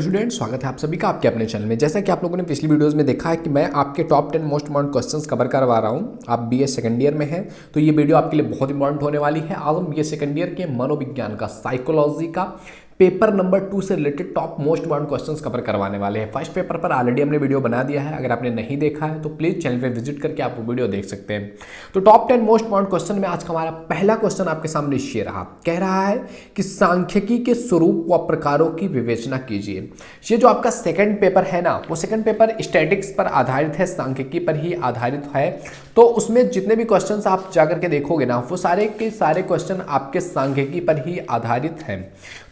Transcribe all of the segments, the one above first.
Student, स्वागत है आप सभी का आपके अपने चैनल में। जैसा कि आप लोगों ने पिछली वीडियोस में देखा है कि मैं आपके top 10 most important questions cover करवा रहा हूं। आप बीए सेकंड ईयर में हैं तो ये वीडियो आपके लिए बहुत इंपॉर्टेंट होने वाली है। आज हम बीए सेकंड ईयर के मनोविज्ञान का, साइकोलॉजी का पेपर नंबर 2 से related top most important questions cover करवाने वाले हैं। फर्स्ट पेपर पर ऑलरेडी हमने वीडियो बना दिया है, अगर आपने नहीं देखा है तो प्लीज चैनल पे विजिट करके आप वो वीडियो देख सकते हैं। तो टॉप 10 मोस्ट इम्पॉर्टेंट क्वेश्चन में आज का हमारा पहला क्वेश्चन आपके सामने ये रहा। कह रहा है कि सांख्यिकी के स्वरूप व प्रकारों की विवेचना कीजिए। ये जो आपका सेकंड पेपर है ना, वो सेकंड पेपर स्टैटिक्स पर आधारित है, सांख्यिकी पर ही आधारित है। तो उसमें जितने भी क्वेश्चंस आप जाकर के देखोगे ना, वो सारे के सारे क्वेश्चन आपके सांख्यिकी पर ही आधारित हैं।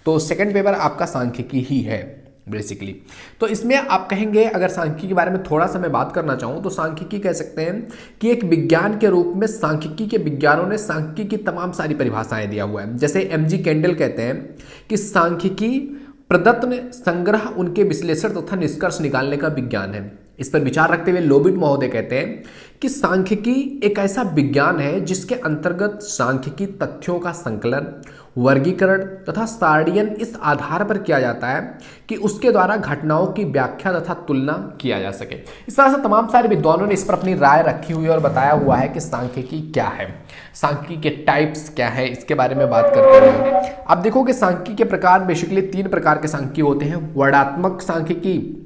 तो सेकंड पेपर आपका सांख्यिकी ही है बेसिकली। तो इसमें आप कहेंगे, अगर सांख्यिकी के बारे में थोड़ा सा मैं बात करना चाहूँ तो सांख्यिकी कह सकते हैं कि एक विज्ञान के रूप में सांख्यिकी के विज्ञानों ने सांख्यिकी की तमाम सारी परिभाषाएं दिया हुआ है। जैसे एमजी कैंडल कहते हैं कि सांख्यिकी प्रदत्त संग्रह, उनके विश्लेषण तथा निष्कर्ष निकालने का विज्ञान है। इस पर विचार रखते हुए लोबिट महोदय कहते हैं कि सांख्यिकी एक ऐसा विज्ञान है जिसके अंतर्गत सांख्यिकी तथ्यों का संकलन, वर्गीकरण तथा सारणीयन इस आधार पर किया जाता है कि उसके द्वारा घटनाओं की व्याख्या तथा तुलना किया जा सके। इस तरह से तमाम सारे विद्वानों ने इस पर अपनी राय रखी हुई है और बताया हुआ है कि सांख्यिकी क्या है, सांख्यिकी के टाइप्स क्या है, इसके बारे में बात करते हैं। आप देखोगे सांख्यिकी के प्रकार बेसिकली 3 प्रकार के सांख्यिकी होते हैं: वर्णात्मक सांख्यिकी,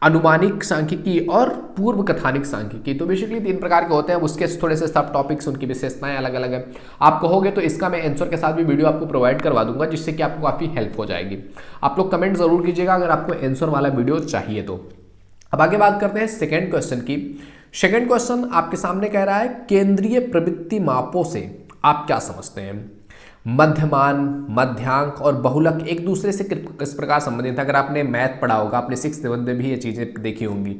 अनुमानिक सांख्यिकी और पूर्व कथानिक सांख्यिकी। तो बेसिकली 3 प्रकार के होते हैं। उसके थोड़े से सब टॉपिक्स, उनकी विशेषताएं अलग अलग है। आप कहोगे तो इसका मैं आंसर के साथ भी वीडियो आपको प्रोवाइड करवा दूंगा, जिससे कि आपको काफ़ी हेल्प हो जाएगी। आप लोग कमेंट जरूर कीजिएगा अगर आपको आंसर वाला वीडियो चाहिए तो। अब आगे बात करते हैं सेकेंड क्वेश्चन की। सेकेंड क्वेश्चन आपके सामने कह रहा है, केंद्रीय प्रवृत्ति मापों से आप क्या समझते हैं? मध्यमान, मध्यांक और बहुलक एक दूसरे से किस प्रकार संबंधित है? अगर आपने मैथ पढ़ा होगा, आपने 6th 7th में भी ये चीज़ें देखी होंगी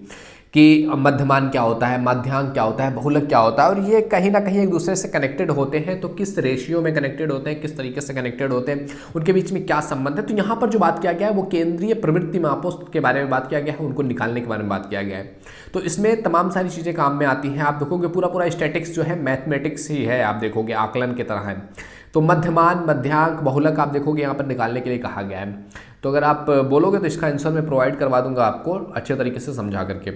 कि मध्यमान क्या होता है, मध्यांक क्या होता है, बहुलक क्या होता है, और ये कहीं ना कहीं एक दूसरे से कनेक्टेड होते हैं। तो किस रेशियो में कनेक्टेड होते हैं, किस तरीके से कनेक्टेड होते हैं, उनके बीच में क्या संबंध है? तो यहाँ पर जो बात किया गया है वो केंद्रीय प्रवृत्ति मापों के बारे में बात किया गया है, उनको निकालने के बारे में बात किया गया है। तो इसमें तमाम सारी चीज़ें काम में आती हैं। आप देखोगे पूरा स्टैटिक्स जो है मैथमेटिक्स ही है, आप देखोगे आकलन की तरह है। तो मध्यमान, मध्यांक, बहुलक आप देखोगे यहाँ पर निकालने के लिए कहा गया है। तो अगर आप बोलोगे तो इसका आंसर मैं प्रोवाइड करवा दूंगा आपको अच्छे तरीके से समझा करके।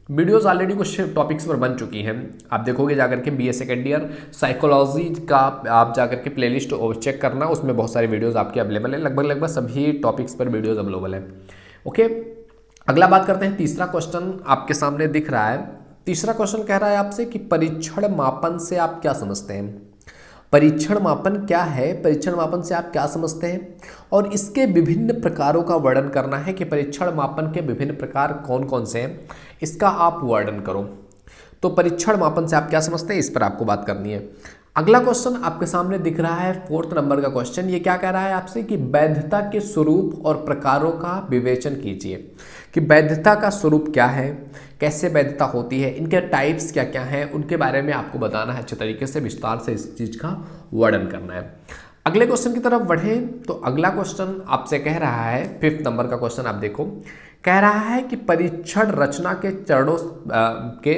वीडियोस ऑलरेडी कुछ टॉपिक्स पर बन चुकी हैं, आप देखोगे जाकर के बीए सेकेंड ईयर साइकोलॉजी का आप जाकर के प्लेलिस्ट चेक करना, उसमें बहुत सारी वीडियोस आपके अवेलेबल है। लगभग सभी टॉपिक्स पर वीडियोस अवेलेबल है। ओके, अगला बात करते हैं। तीसरा क्वेश्चन आपके सामने दिख रहा है। तीसरा क्वेश्चन कह रहा है आपसे कि परीक्षण मापन से आप क्या समझते हैं? परीक्षण मापन क्या है, परीक्षण मापन से आप क्या समझते हैं, और इसके विभिन्न प्रकारों का वर्णन करना है कि परीक्षण मापन के विभिन्न प्रकार कौन कौन से हैं, इसका आप वर्णन करो। तो परीक्षण मापन से आप क्या समझते हैं, इस पर आपको बात करनी है। अगला क्वेश्चन आपके सामने दिख रहा है 4th नंबर का क्वेश्चन। ये क्या कह रहा है आपसे कि वैधता के स्वरूप और प्रकारों का विवेचन कीजिए। कि वैधता का स्वरूप क्या है, कैसे वैधता होती है, इनके टाइप्स क्या क्या हैं, उनके बारे में आपको बताना है अच्छे तरीके से, विस्तार से इस चीज़ का वर्णन करना है। अगले क्वेश्चन की तरफ बढ़ें तो अगला क्वेश्चन आपसे कह रहा है 5th नंबर का क्वेश्चन आप देखो। कह रहा है कि परीक्षण रचना के चरणों के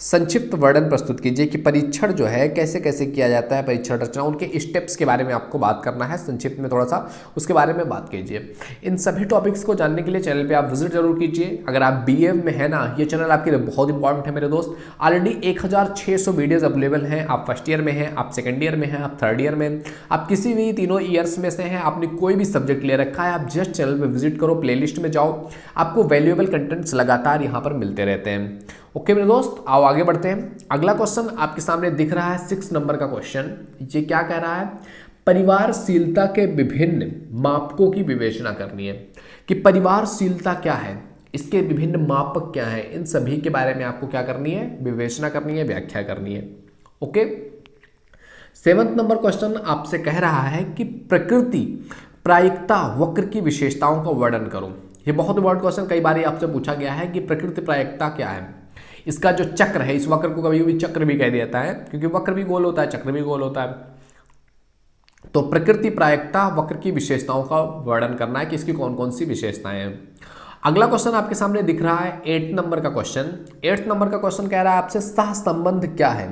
संक्षिप्त वर्णन प्रस्तुत कीजिए। कि परीक्षण जो है कैसे कैसे किया जाता है, परीक्षण रचना, उनके स्टेप्स के बारे में आपको बात करना है, संक्षिप्त में थोड़ा सा उसके बारे में बात कीजिए। इन सभी टॉपिक्स को जानने के लिए चैनल पे आप विजिट जरूर कीजिए। अगर आप बीए में है ना, ये चैनल आपके लिए बहुत इंपॉर्टेंट है मेरे दोस्त। ऑलरेडी 1600 वीडियोज़ अवेलेबल हैं। आप फर्स्ट ईयर में हैं, आप सेकेंड ईयर में हैं, आप थर्ड ईयर में, आप किसी भी तीनों ईयर्स में से हैं, आपने कोई भी सब्जेक्ट ले रखा है, आप जस्ट चैनल पर विजिट करो, प्लेलिस्ट में जाओ, आपको वैल्यूएबल कंटेंट्स लगातार यहाँ पर मिलते रहते हैं। ओके मेरे दोस्त, आओ आगे बढ़ते हैं। अगला क्वेश्चन आपके सामने दिख रहा है 6 नंबर का क्वेश्चन। ये क्या कह रहा है? परिवारशीलता के विभिन्न मापकों की विवेचना करनी है। कि परिवारशीलता क्या है, इसके विभिन्न मापक क्या है, इन सभी के बारे में आपको क्या करनी है, विवेचना करनी है, व्याख्या करनी है। ओके, 7th नंबर क्वेश्चन आपसे कह रहा है कि प्रकृति प्रायिकता वक्र की विशेषताओं का वर्णन करो। ये बहुत इंपॉर्टेंट क्वेश्चन, कई बार आपसे पूछा गया है कि प्रकृति प्रायिकता क्या है। इसका जो चक्र है, इस वक्र को कभी कभी चक्र भी कह दिया जाता है, क्योंकि वक्र भी गोल होता है, चक्र भी गोल होता है। तो प्रकृति प्रायिकता वक्र की विशेषताओं का वर्णन करना है कि इसकी कौन कौन सी विशेषताएं हैं। अगला क्वेश्चन आपके सामने दिख रहा है 8th नंबर का क्वेश्चन। 8th नंबर का क्वेश्चन कह रहा है आपसे सहसंबंध क्या है।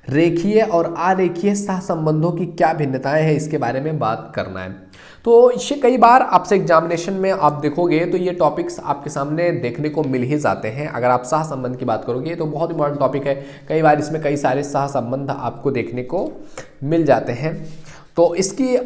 रेखीय और आरेखीय सहसंबंधों की क्या भिन्नताएं हैं, इसके बारे में बात करना है। तो ये कई बार आपसे एग्जामिनेशन में आप देखोगे तो ये टॉपिक्स आपके सामने देखने को मिल ही जाते हैं। अगर आप सहसंबंध की बात करोगे तो बहुत इंपॉर्टेंट टॉपिक है, कई बार इसमें कई सारे सहसंबंध आपको देखने को मिल जाते हैं। तो इसकी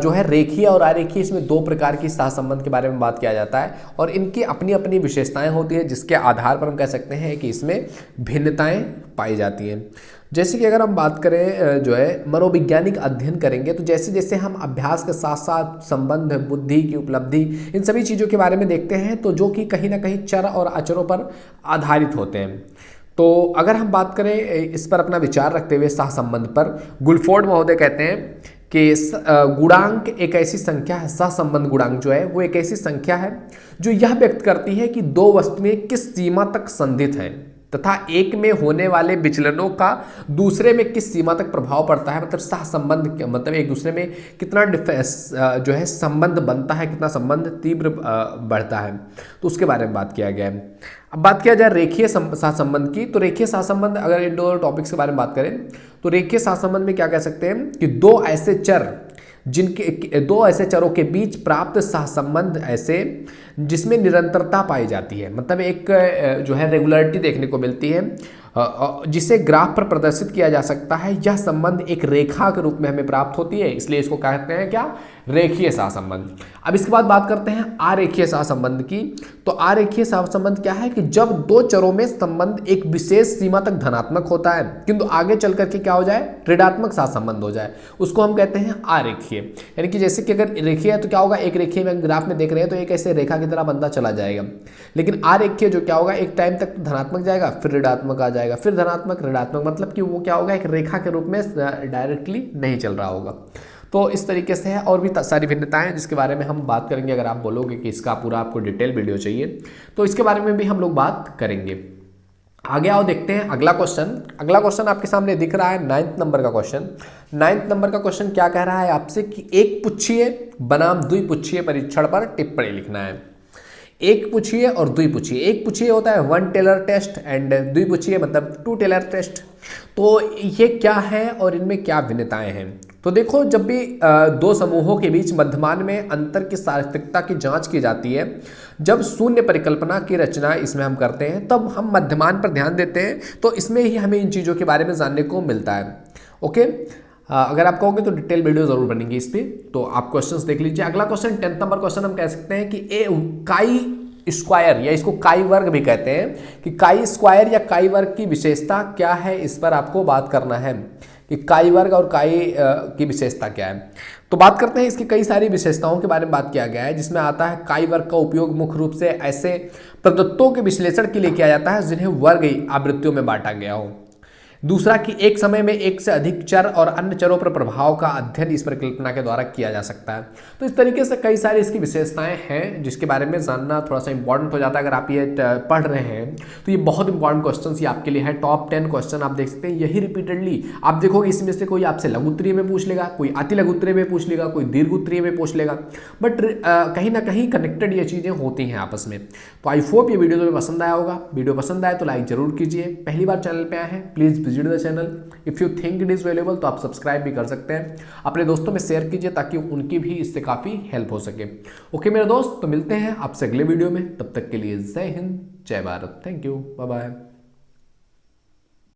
जो है रेखीय और आरेखीय, इसमें दो प्रकार की सहसंबंध के बारे में बात किया जाता है और इनकी अपनी अपनी विशेषताएं होती है, जिसके आधार पर हम कह सकते हैं कि इसमें भिन्नताएं पाई जाती हैं। जैसे कि अगर हम बात करें जो है मनोवैज्ञानिक अध्ययन करेंगे तो जैसे जैसे हम अभ्यास के साथ साथ संबंध, बुद्धि की उपलब्धि, इन सभी चीज़ों के बारे में देखते हैं तो जो कि कहीं ना कहीं चर और अचरों पर आधारित होते हैं। तो अगर हम बात करें इस पर अपना विचार रखते हुए सहसंबंध पर, गुलफोर्ड महोदय कहते हैं कि गुणांक एक ऐसी संख्या है, सहसंबंध गुणांक जो है वो एक ऐसी संख्या है जो यह व्यक्त करती है कि दो वस्तुएं किस सीमा तक संधित हैं तथा एक में होने वाले विचलनों का दूसरे में किस सीमा तक प्रभाव पड़ता है। मतलब सहसंबंध मतलब एक दूसरे में कितना जो है संबंध बनता है, कितना संबंध तीव्र बढ़ता है, तो उसके बारे में बात किया गया है। अब बात किया जाए रेखीय सहसंबंध की, तो रेखीय सहसंबंध अगर इन दो टॉपिक्स के बारे में बात करें तो रेखीय सहसंबंध में क्या कह सकते हैं कि दो ऐसे चरों के बीच प्राप्त सहसंबंध ऐसे जिसमें निरंतरता पाई जाती है, मतलब एक जो है रेगुलरिटी देखने को मिलती है, जिसे ग्राफ पर प्रदर्शित किया जा सकता है। यह संबंध एक रेखा के रूप में हमें प्राप्त होती है, इसलिए इसको कहते हैं क्या, रेखीय सहसंबंध। अब इसके बाद बात करते हैं आरेखीय सहसंबंध की। तो आरेखीय सहसंबंध क्या है कि जब दो चरों में संबंध एक विशेष सीमा तक धनात्मक होता है किंतु आगे चल करके क्या हो जाए, ऋणात्मक सहसंबंध हो जाए, उसको हम कहते हैं आरेखीय। यानी कि जैसे कि अगर रेखीय है तो क्या होगा, एक रेखीय में ग्राफ में देख रहे हैं तो एक ऐसे रेखा की तरह बंदा चला जाएगा, लेकिन आरेखीय जो क्या होगा, एक टाइम तक धनात्मक जाएगा फिर ऋणात्मक आ जाएगा, फिर धनात्मक ऋणात्मक, मतलब कि वो क्या होगा, एक रेखा के रूप में डायरेक्टली नहीं चल रहा होगा। तो इस तरीके से है, और भी सारी भिन्नताएं हैं जिसके बारे में हम बात करेंगे। अगर आप बोलोगे कि इसका पूरा आपको डिटेल वीडियो चाहिए तो इसके बारे में भी हम लोग बात करेंगे। आगे आओ देखते हैं अगला क्वेश्चन। अगला क्वेश्चन आपके सामने दिख रहा है 9th नंबर का क्वेश्चन। 9th नंबर का क्वेश्चन क्या कह रहा है आपसे कि एक पुच्छीय बनाम द्विपुच्छीय परीक्षण पर टिप्पणी लिखना है। एक पुच्छीय और द्विपुच्छीय, एक पुच्छीय होता है 1 टेलर टेस्ट एंड द्विपुच्छीय मतलब 2 टेलर टेस्ट। तो ये क्या है और इनमें क्या भिन्नताएं हैं। तो देखो, जब भी दो समूहों के बीच मध्यमान में अंतर की सार्थकता की जांच की जाती है, जब शून्य परिकल्पना की रचना इसमें हम करते हैं तब हम मध्यमान पर ध्यान देते हैं, तो इसमें ही हमें इन चीज़ों के बारे में जानने को मिलता है। ओके, अगर आप कहोगे तो डिटेल वीडियो जरूर बनेंगी इस पर, तो आप क्वेश्चंस देख लीजिए। अगला क्वेश्चन 10th नंबर क्वेश्चन हम कह सकते हैं कि काई स्क्वायर या इसको काई वर्ग भी कहते हैं, कि काई स्क्वायर या काई वर्ग की विशेषता क्या है, इस पर आपको बात करना है कि काई वर्ग और काई की विशेषता क्या है। तो बात करते हैं इसकी कई सारी विशेषताओं के बारे में बात किया गया है, जिसमें आता है काई वर्ग का उपयोग मुख्य रूप से ऐसे प्रदत्तों के विश्लेषण के लिए किया जाता है जिन्हें वर्ग आवृत्तियों में बांटा गया हो। दूसरा कि एक समय में एक से अधिक चर और अन्य चरों पर प्रभाव का अध्ययन इस परिकल्पना के द्वारा किया जा सकता है। तो इस तरीके से कई सारी इसकी विशेषताएं हैं जिसके बारे में जानना थोड़ा सा इंपॉर्टेंट हो जाता है। अगर आप ये पढ़ रहे हैं तो ये बहुत इंपॉर्टेंट क्वेश्चन ये आपके लिए है। टॉप 10 क्वेश्चन आप देख सकते हैं, यही रिपीटेडली आप देखोगे इसमें से कोई आपसे लघु उत्तरीय में पूछ लेगा, कोई अति लघु उत्तरीय में पूछ लेगा, कोई दीर्घ उत्तरीय में पूछ लेगा, बट कहीं ना कहीं कनेक्टेड ये चीज़ें होती हैं आपस में। तो आई होप ये वीडियो तुम्हें पसंद आया होगा। वीडियो पसंद आए तो लाइक जरूर कीजिए। पहली बार चैनल पे आए हैं please visit the channel. If you think it is valuable तो आप सब्सक्राइब भी कर सकते हैं। अपने दोस्तों में शेयर कीजिए ताकि उनकी भी इससे काफ़ी हेल्प हो सके। ओके मेरे दोस्त, तो मिलते हैं आपसे अगले वीडियो में। तब तक के लिए जय हिंद, जय Bharat, thank you, bye bye.